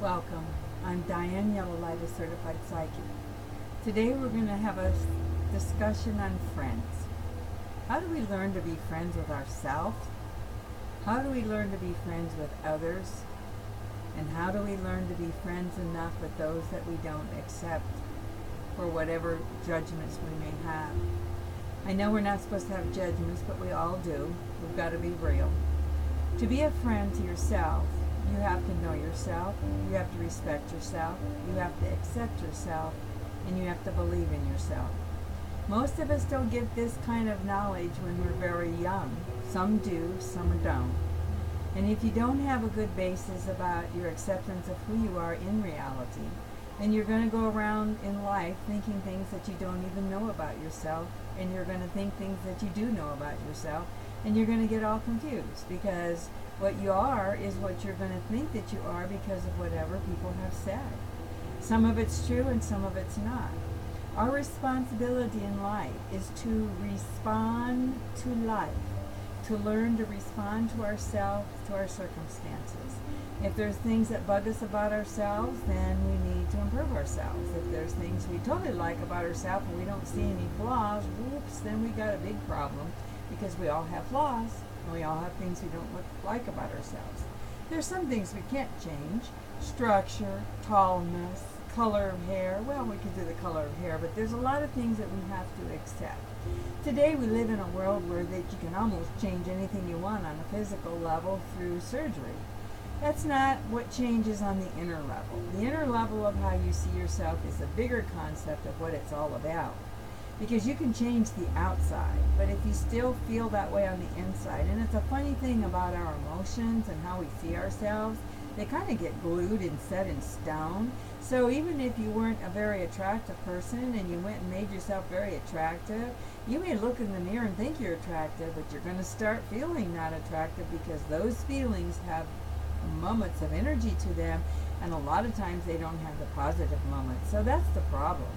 Welcome. I'm Diane Yellowlight, a certified psychic. Today we're going to have a discussion on friends. How do we learn to be friends with ourselves? How do we learn to be friends with others? And how do we learn to be friends enough with those that we don't accept for whatever judgments we may have? I know we're not supposed to have judgments, but we all do. We've got to be real. To be a friend to yourself, you have to know yourself, you have to respect yourself, you have to accept yourself, and you have to believe in yourself. Most of us don't get this kind of knowledge when we're very young. Some do, some don't. And if you don't have a good basis about your acceptance of who you are in reality, then you're going to go around in life thinking things that you don't even know about yourself, and you're going to think things that you do know about yourself, and you're going to get all confused because what you are is what you're going to think that you are because of whatever people have said. Some of it's true and some of it's not. Our responsibility in life is to respond to life, to learn to respond to ourselves, to our circumstances. If there's things that bug us about ourselves, then we need to improve ourselves. If there's things we totally like about ourselves and we don't see any flaws, whoops, then we got a big problem because we all have flaws and we all have things we don't like about ourselves. There's some things we can't change. Structure, tallness, color of hair. Well, we could do the color of hair, but there's a lot of things that we have to accept. Today we live in a world where that you can almost change anything you want on a physical level through surgery. That's not what changes on the inner level. The inner level of how you see yourself is a bigger concept of what it's all about. Because you can change the outside, but if you still feel that way on the inside, and it's a funny thing about our emotions and how we see ourselves, they kind of get glued and set in stone. So even if you weren't a very attractive person and you went and made yourself very attractive, you may look in the mirror and think you're attractive, but you're going to start feeling not attractive because those feelings have moments of energy to them, and a lot of times they don't have the positive moments. So that's the problem.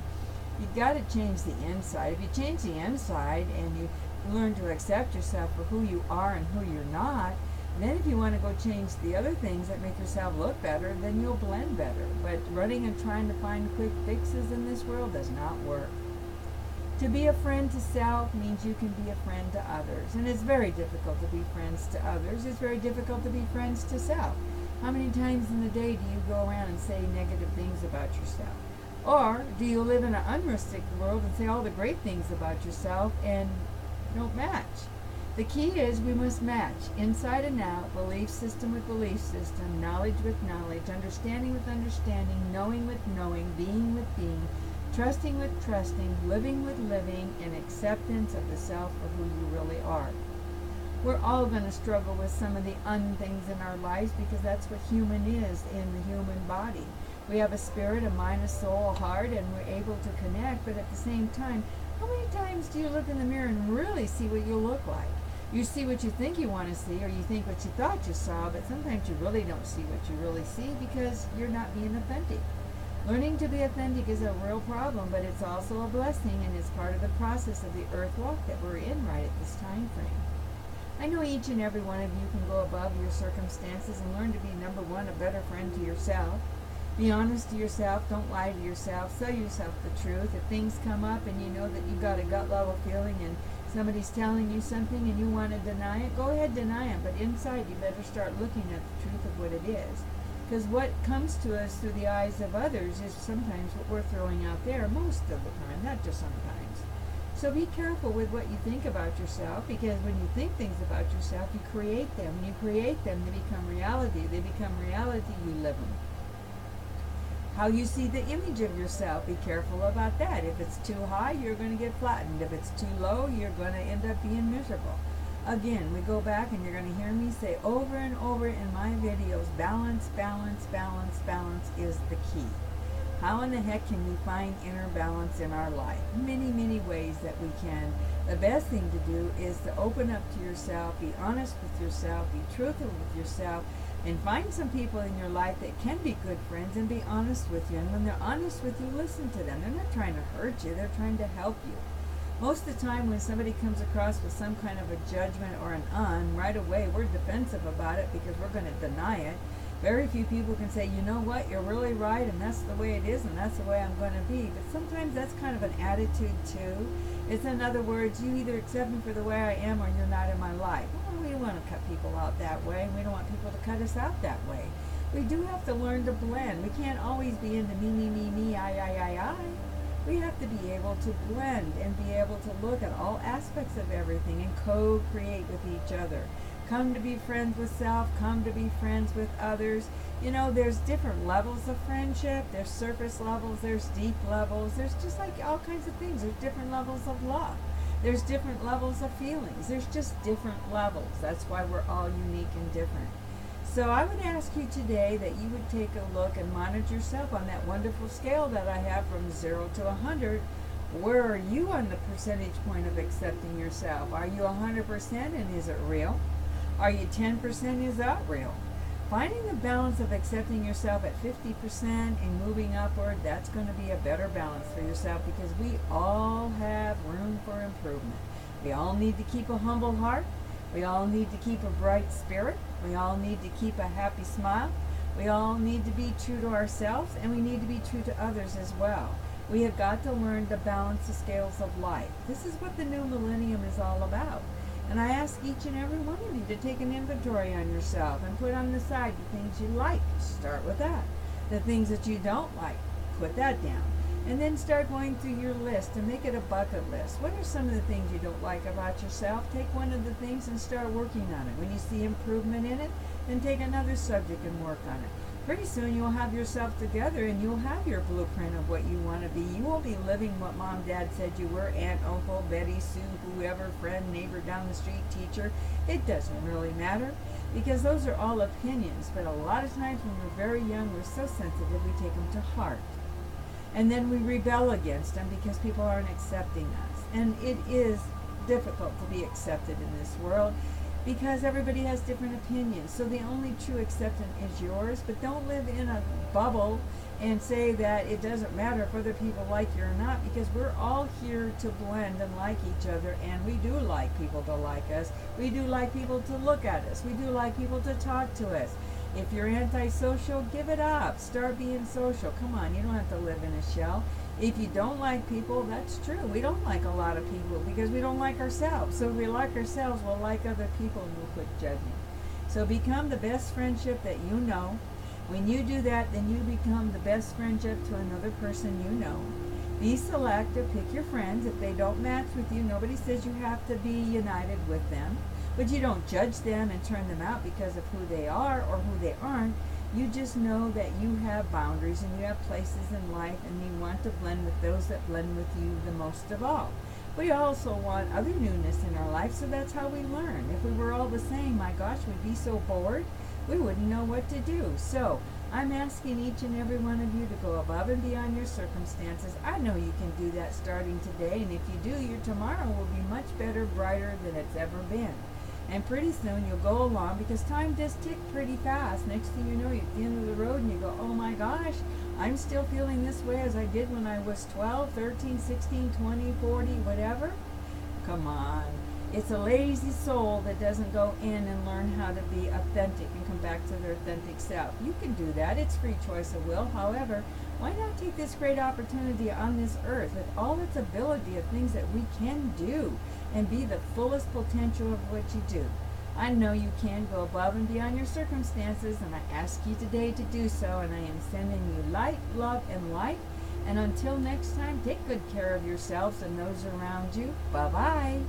You've got to change the inside. If you change the inside and you learn to accept yourself for who you are and who you're not, then if you want to go change the other things that make yourself look better, then you'll blend better. But running and trying to find quick fixes in this world does not work. To be a friend to self means you can be a friend to others. And it's very difficult to be friends to others. It's very difficult to be friends to self. How many times in the day do you go around and say negative things about yourself? Or do you live in an unrealistic world and say all the great things about yourself and don't match? The key is we must match inside and out, belief system with belief system, knowledge with knowledge, understanding with understanding, knowing with knowing, being with being, trusting with trusting, living with living, and acceptance of the self for who you really are. We're all going to struggle with some of the things in our lives because that's what human is in the human body. We have a spirit, a mind, a soul, a heart, and we're able to connect, but at the same time, how many times do you look in the mirror and really see what you look like? You see what you think you want to see, or you think what you thought you saw, but sometimes you really don't see what you really see because you're not being authentic. Learning to be authentic is a real problem, but it's also a blessing, and it's part of the process of the earth walk that we're in right at this time frame. I know each and every one of you can go above your circumstances and learn to be, number one, a better friend to yourself. Be honest to yourself. Don't lie to yourself. Tell yourself the truth. If things come up and you know that you've got a gut level feeling and somebody's telling you something and you want to deny it, go ahead, deny it. But inside, you better start looking at the truth of what it is. Because what comes to us through the eyes of others is sometimes what we're throwing out there, most of the time, not just sometimes. So be careful with what you think about yourself, because when you think things about yourself, you create them. When you create them, they become reality. They become reality, you live them. How you see the image of yourself, be careful about that. If it's too high, you're going to get flattened. If it's too low, you're going to end up being miserable. Again, we go back and you're going to hear me say over and over in my videos, balance, balance, balance, balance is the key. How in the heck can we find inner balance in our life? Many, many ways that we can. The best thing to do is to open up to yourself, be honest with yourself, be truthful with yourself, and find some people in your life that can be good friends and be honest with you. And when they're honest with you, listen to them. They're not trying to hurt you. They're trying to help you. Most of the time when somebody comes across with some kind of a judgment or an right away we're defensive about it because we're going to deny it. Very few people can say, you know what, you're really right, and that's the way it is, and that's the way I'm going to be. But sometimes that's kind of an attitude too. It's, in other words, you either accept me for the way I am or you're not in my life. Well, we don't want to cut people out that way. We don't want people to cut us out that way. We do have to learn to blend. We can't always be into me, I. We have to be able to blend and be able to look at all aspects of everything and co-create with each other. Come to be friends with self, come to be friends with others. You know, there's different levels of friendship. There's surface levels, there's deep levels. There's just like all kinds of things. There's different levels of love. There's different levels of feelings. There's just different levels. That's why we're all unique and different. So I would ask you today that you would take a look and monitor yourself on that wonderful scale that I have from 0 to 100. Where are you on the percentage point of accepting yourself? Are you 100% and is it real? Are you 10%? Is that real? Finding the balance of accepting yourself at 50% and moving upward, that's going to be a better balance for yourself, because we all have room for improvement. We all need to keep a humble heart. We all need to keep a bright spirit. We all need to keep a happy smile. We all need to be true to ourselves, and we need to be true to others as well. We have got to learn to balance the scales of life. This is what the new millennium is all about. And I ask each and every one of you to take an inventory on yourself and put on the side the things you like. Start with that. The things that you don't like, put that down. And then start going through your list and make it a bucket list. What are some of the things you don't like about yourself? Take one of the things and start working on it. When you see improvement in it, then take another subject and work on it. Pretty soon you'll have yourself together and you'll have your blueprint of what you want to be. You won't be living what mom, dad said you were, aunt, uncle, Betty, Sue, whoever, friend, neighbor down the street, teacher. It doesn't really matter, because those are all opinions. But a lot of times when we're very young, we're so sensitive, we take them to heart. And then we rebel against them because people aren't accepting us. And it is difficult to be accepted in this world, because everybody has different opinions. So the only true acceptance is yours. But don't live in a bubble and say that it doesn't matter if other people like you or not, because we're all here to blend and like each other, and we do like people to like us. We do like people to look at us. We do like people to talk to us. If you're antisocial, give it up. Start being social. Come on, you don't have to live in a shell. If you don't like people, that's true. We don't like a lot of people because we don't like ourselves. So if we like ourselves, we'll like other people and we'll quit judging. So become the best friendship that you know. When you do that, then you become the best friendship to another person you know. Be selective. Pick your friends. If they don't match with you, nobody says you have to be united with them. But you don't judge them and turn them out because of who they are or who they aren't. You just know that you have boundaries and you have places in life, and you want to blend with those that blend with you the most of all. We also want other newness in our life, so that's how we learn. If we were all the same, my gosh, we'd be so bored, we wouldn't know what to do. So I'm asking each and every one of you to go above and beyond your circumstances. I know you can do that starting today, and if you do, your tomorrow will be much better, brighter than it's ever been. And pretty soon you'll go along, because time does tick pretty fast. Next thing you know, you're at the end of the road and you go, oh my gosh, I'm still feeling this way as I did when I was 12, 13, 16, 20, 40, whatever. Come on. It's a lazy soul that doesn't go in and learn how to be authentic and come back to their authentic self. You can do that. It's free choice of will. However, why not take this great opportunity on this earth with all its ability of things that we can do and be the fullest potential of what you do? I know you can go above and beyond your circumstances, and I ask you today to do so, and I am sending you light, love, and light. And until next time, take good care of yourselves and those around you. Bye-bye.